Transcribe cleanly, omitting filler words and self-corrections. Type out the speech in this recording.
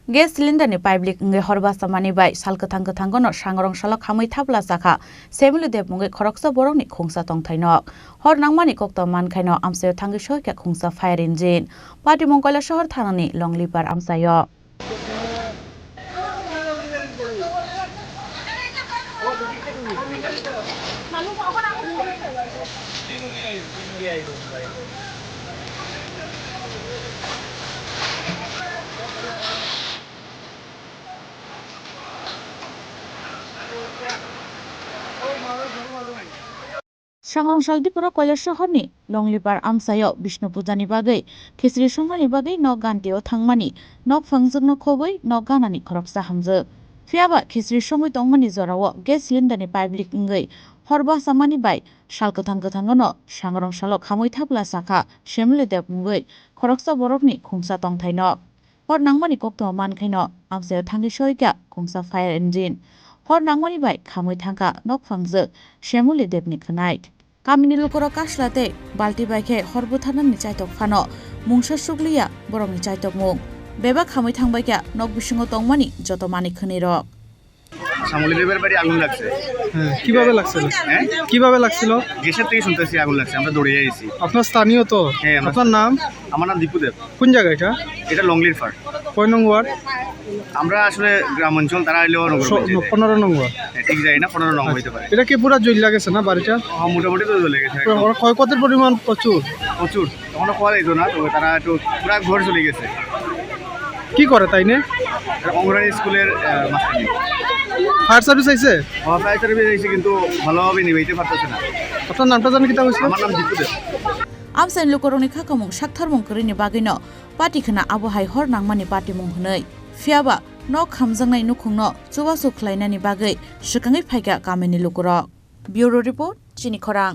Gas cylinder ni public nge Bachamani bai salkethang ketanggono sangrong salok Khamwi Thapla Chakha semulu deb munge Khoroksa Borokni khungsa Tonthai nok hor nangmani kokto mankhaino amsayo thangi soika khungsa fire engine Pati Mongkoila shahar thanani longlipar amsayo Sangrong Tripura Koila shahorni longlipar amsayo Bishnu pujani bagai khesri songmani bagai nok ganteo thangmani nok phangjungno khoboi nok ganani Khoroksa hamjak phiaba khesri songmai tongmani jorao gas cylinder ni public ngai Bachamani bai salkethang sangrong salok Khamwi Thapla Chakha semule deb mungai Khoroksa Borokni khungsa Tonthai nok hor nangmani kokto mankhaino amsayo thangi soika khungsa fire engine hor nangmani bai Khamwi thangka nok phangjak semule debni khnai Kamini lukoro kaslate balti baikhe horbuthanani chaitok phano mungsa sukliya borokni chaitok mung beba Khamwi thangbaikya nok bisingo tongmani joto mani khuniro সামলি দেবের বাড়ি আগুন লাগছে কিভাবে লাগছিল কিভাবে লাগছিল গ্যাসের থেকে শুনতেছি আগুন লাগছে আমরা দৌড়ে যাইছি আপনার স্থানীয় তো আপনার নাম আমার নাম দীপুদেব কোন জায়গা এটা লংলির ফার কয় নং ওয়ার্ড আমরা আসলে গ্রাম অঞ্চল তারা হইলো 15 নং ওয়ার্ড ঠিক যাই না 15 নং হইতে পারে এটা কি পুরো জ্বলে গেছে না বাড়িটা মোটামুটি তো জ্বলে গেছে ক্ষয়ক্ষতির পরিমাণ প্রচুর তখন কোয়া যাইতো না তবে তারা একটু পুরো ঘর চলে গেছে কি করে তাই না অঙ্গনওয়াড়ি স্কুলের মাস্টার ফায়ার সার্ভিস আইছে ফায়ার সার্ভিস আইছে কিন্তু ভালোভাবে নিভাইতে পারতেছে না আপনার নামটা জানেন কি তা হইছে আমার নাম দীপুদেব Amsain lukoroni khakamung sakthar mung krini bagino pati khana abohai hor nangmani pati mung hunai phiaba nok khamjangnai nukhungno chuwa su khlainani bagai shikangai phaika kameni lukoro Bureau Report Chini Khorang